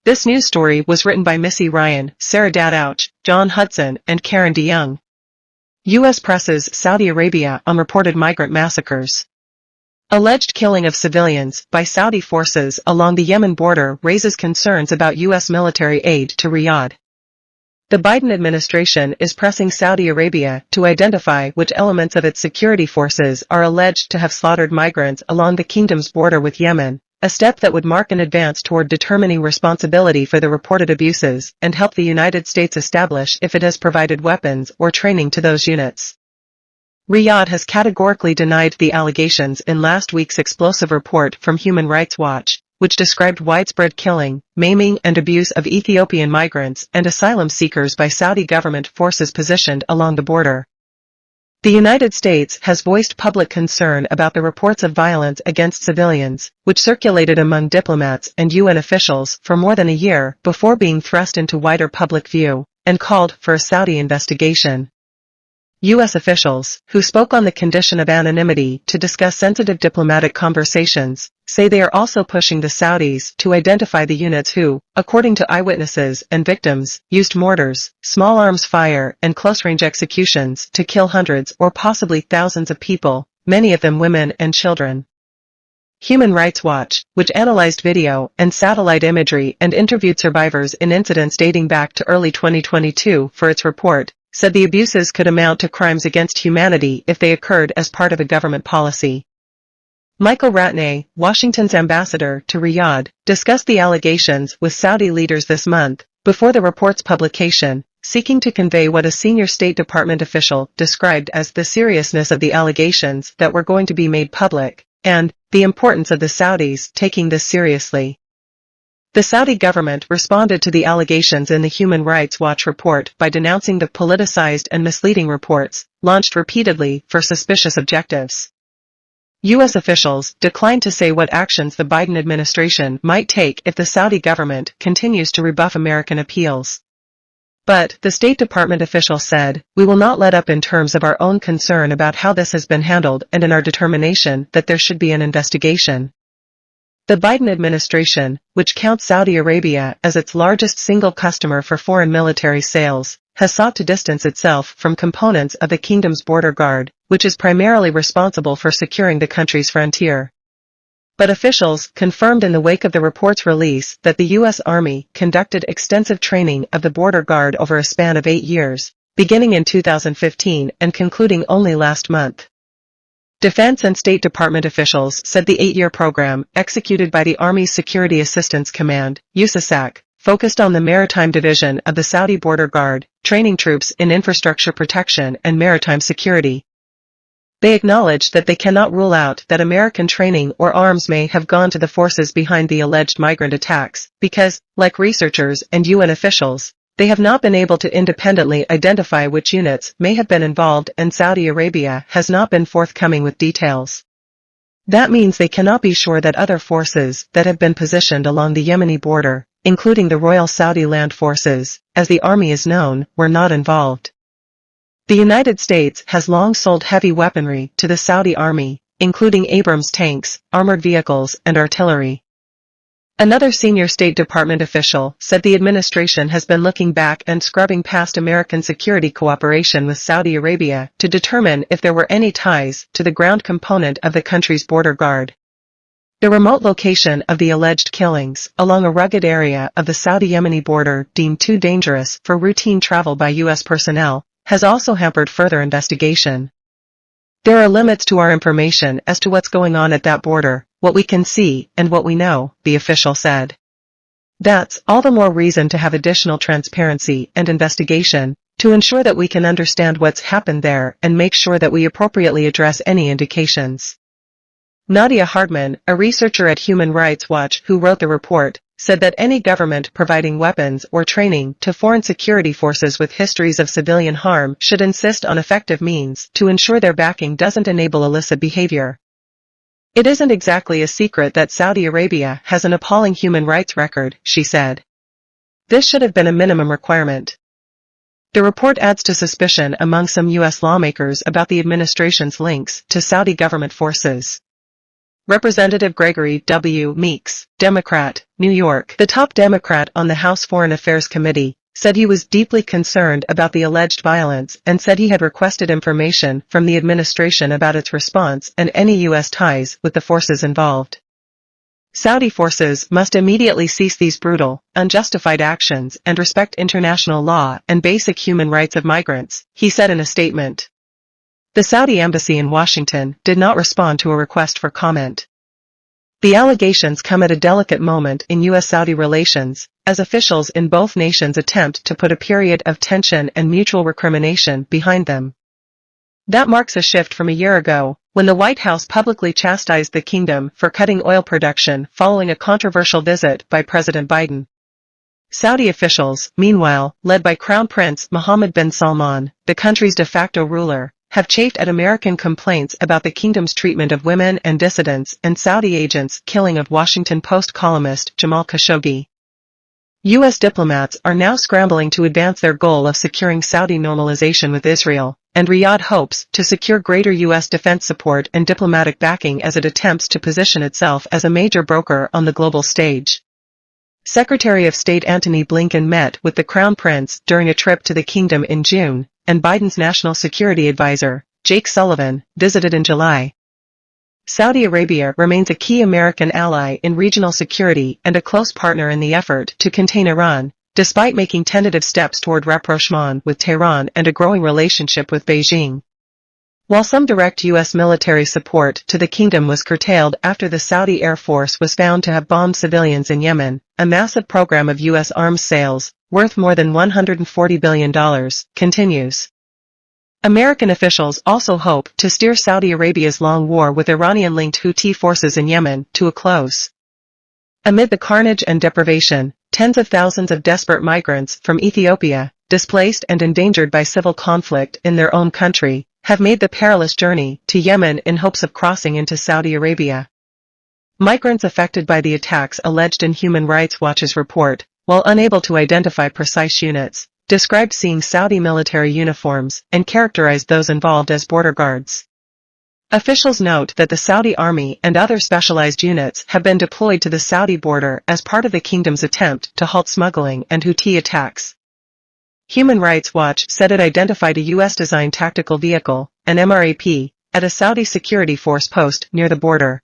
This news story was written by Missy Ryan, Sarah Dadouch, John Hudson, and Karen DeYoung. U.S. presses Saudi Arabia on reported migrant massacres. Alleged killing of civilians by Saudi forces along the Yemen border raises concerns about U.S. military aid to Riyadh. The Biden administration is pressing Saudi Arabia to identify which elements of its security forces are alleged to have slaughtered migrants along the kingdom's border with Yemen, a step that would mark an advance toward determining responsibility for the reported abuses and help the United States establish if it has provided weapons or training to those units. Riyadh has categorically denied the allegations in last week's explosive report from Human Rights Watch, which described widespread killing, maiming and abuse of Ethiopian migrants and asylum seekers by Saudi government forces positioned along the border. The United States has voiced public concern about the reports of violence against civilians, which circulated among diplomats and UN officials for more than a year before being thrust into wider public view, and called for a Saudi investigation. U.S. officials, who spoke on the condition of anonymity to discuss sensitive diplomatic conversations, say they are also pushing the Saudis to identify the units who, according to eyewitnesses and victims, used mortars, small arms fire, and close-range executions to kill hundreds or possibly thousands of people, many of them women and children. Human Rights Watch, which analyzed video and satellite imagery and interviewed survivors in incidents dating back to early 2022 for its report, said the abuses could amount to crimes against humanity if they occurred as part of a government policy. Michael Ratney, Washington's ambassador to Riyadh, discussed the allegations with Saudi leaders this month, before the report's publication, seeking to convey what a senior State Department official described as the seriousness of the allegations that were going to be made public, and the importance of the Saudis taking this seriously. The Saudi government responded to the allegations in the Human Rights Watch report by denouncing the politicized and misleading reports, launched repeatedly for suspicious objectives. U.S. officials declined to say what actions the Biden administration might take if the Saudi government continues to rebuff American appeals. But, the State Department official said, "We will not let up in terms of our own concern about how this has been handled and in our determination that there should be an investigation." The Biden administration, which counts Saudi Arabia as its largest single customer for foreign military sales, has sought to distance itself from components of the kingdom's border guard, which is primarily responsible for securing the country's frontier. But officials confirmed in the wake of the report's release that the U.S. Army conducted extensive training of the border guard over a span of 8 years, beginning in 2015 and concluding only last month. Defense and State Department officials said the 8-year program, executed by the Army's Security Assistance Command, USASAC, focused on the Maritime Division of the Saudi Border Guard, training troops in infrastructure protection and maritime security. They acknowledged that they cannot rule out that American training or arms may have gone to the forces behind the alleged migrant attacks, because, like researchers and UN officials, they have not been able to independently identify which units may have been involved, and Saudi Arabia has not been forthcoming with details. That means they cannot be sure that other forces that have been positioned along the Yemeni border, including the Royal Saudi Land Forces, as the army is known, were not involved. The United States has long sold heavy weaponry to the Saudi army, including Abrams tanks, armored vehicles, and artillery. Another senior State Department official said the administration has been looking back and scrubbing past American security cooperation with Saudi Arabia to determine if there were any ties to the ground component of the country's border guard. The remote location of the alleged killings, along a rugged area of the Saudi-Yemeni border deemed too dangerous for routine travel by U.S. personnel, has also hampered further investigation. "There are limits to our information as to what's going on at that border, what we can see and what we know," the official said. "That's all the more reason to have additional transparency and investigation, to ensure that we can understand what's happened there and make sure that we appropriately address any indications." Nadia Hardman, a researcher at Human Rights Watch who wrote the report, said that any government providing weapons or training to foreign security forces with histories of civilian harm should insist on effective means to ensure their backing doesn't enable illicit behavior. "It isn't exactly a secret that Saudi Arabia has an appalling human rights record," she said. "This should have been a minimum requirement." The report adds to suspicion among some U.S. lawmakers about the administration's links to Saudi government forces. Representative Gregory W. Meeks, Democrat, New York, the top Democrat on the House Foreign Affairs Committee, said he was deeply concerned about the alleged violence and said he had requested information from the administration about its response and any U.S. ties with the forces involved. Saudi forces must immediately cease these brutal, unjustified actions and respect international law and basic human rights of migrants, he said in a statement. The Saudi embassy in Washington did not respond to a request for comment. The allegations come at a delicate moment in U.S.-Saudi relations, as officials in both nations attempt to put a period of tension and mutual recrimination behind them. That marks a shift from a year ago, when the White House publicly chastised the kingdom for cutting oil production following a controversial visit by President Biden. Saudi officials, meanwhile, led by Crown Prince Mohammed bin Salman, the country's de facto ruler, have chafed at American complaints about the kingdom's treatment of women and dissidents and Saudi agents' killing of Washington Post columnist Jamal Khashoggi. U.S. diplomats are now scrambling to advance their goal of securing Saudi normalization with Israel, and Riyadh hopes to secure greater U.S. defense support and diplomatic backing as it attempts to position itself as a major broker on the global stage. Secretary of State Antony Blinken met with the Crown Prince during a trip to the kingdom in June, and Biden's national security advisor, Jake Sullivan, visited in July. Saudi Arabia remains a key American ally in regional security and a close partner in the effort to contain Iran, despite making tentative steps toward rapprochement with Tehran and a growing relationship with Beijing. While some direct U.S. military support to the kingdom was curtailed after the Saudi Air Force was found to have bombed civilians in Yemen, a massive program of U.S. arms sales, worth more than $140 billion, continues. American officials also hope to steer Saudi Arabia's long war with Iranian-linked Houthi forces in Yemen to a close. Amid the carnage and deprivation, tens of thousands of desperate migrants from Ethiopia, displaced and endangered by civil conflict in their own country, have made the perilous journey to Yemen in hopes of crossing into Saudi Arabia. Migrants affected by the attacks alleged in Human Rights Watch's report, while unable to identify precise units, described seeing Saudi military uniforms and characterized those involved as border guards. Officials note that the Saudi army and other specialized units have been deployed to the Saudi border as part of the kingdom's attempt to halt smuggling and Houthi attacks. Human Rights Watch said it identified a U.S.-designed tactical vehicle, an MRAP, at a Saudi security force post near the border.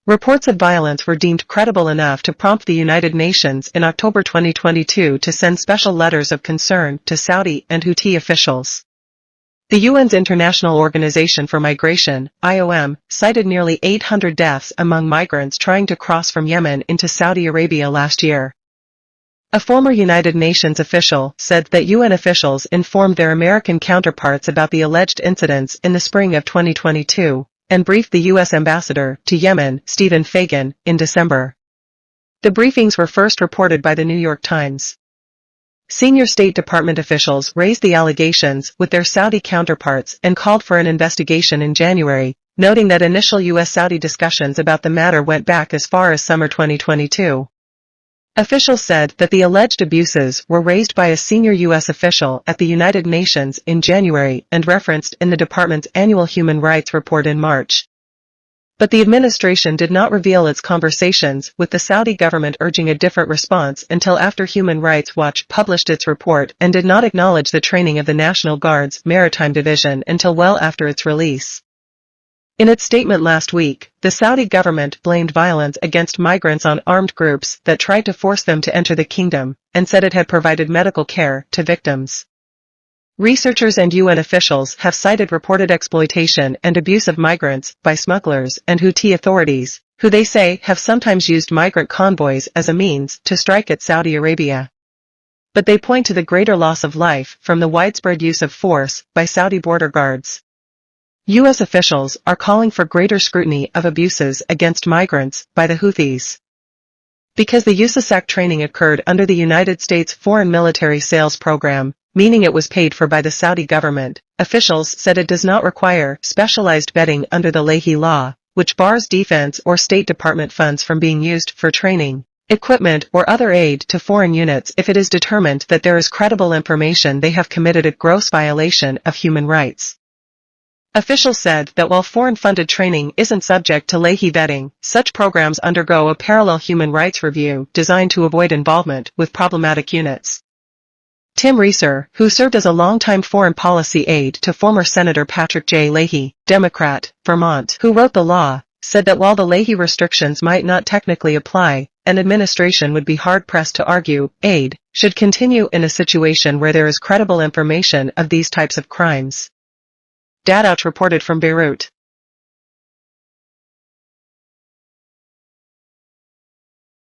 Reports of violence were deemed credible enough to prompt the United Nations in October 2022 to send special letters of concern to Saudi and Houthi officials. The UN's International Organization for Migration, IOM, cited nearly 800 deaths among migrants trying to cross from Yemen into Saudi Arabia last year. A former United Nations official said that UN officials informed their American counterparts about the alleged incidents in the spring of 2022, and briefed the U.S. ambassador to Yemen, Stephen Fagan, in December. The briefings were first reported by the New York Times. Senior State Department officials raised the allegations with their Saudi counterparts and called for an investigation in January, noting that initial U.S.-Saudi discussions about the matter went back as far as summer 2022. Officials said that the alleged abuses were raised by a senior U.S. official at the United Nations in January and referenced in the department's annual human rights report in March. But the administration did not reveal its conversations with the Saudi government, urging a different response until after Human Rights Watch published its report, and did not acknowledge the training of the National Guard's Maritime Division until well after its release. In its statement last week, the Saudi government blamed violence against migrants on armed groups that tried to force them to enter the kingdom, and said it had provided medical care to victims. Researchers and UN officials have cited reported exploitation and abuse of migrants by smugglers and Houthi authorities, who they say have sometimes used migrant convoys as a means to strike at Saudi Arabia. But they point to the greater loss of life from the widespread use of force by Saudi border guards. U.S. officials are calling for greater scrutiny of abuses against migrants by the Houthis. Because the USASAC training occurred under the United States Foreign Military Sales Program, meaning it was paid for by the Saudi government, officials said it does not require specialized vetting under the Leahy Law, which bars defense or State Department funds from being used for training, equipment, or other aid to foreign units if it is determined that there is credible information they have committed a gross violation of human rights. Officials said that while foreign-funded training isn't subject to Leahy vetting, such programs undergo a parallel human rights review designed to avoid involvement with problematic units. Tim Reeser, who served as a longtime foreign policy aide to former Senator Patrick J. Leahy, Democrat, Vermont, who wrote the law, said that while the Leahy restrictions might not technically apply, an administration would be hard-pressed to argue aid should continue in a situation where there is credible information of these types of crimes. Dadouch reported from Beirut.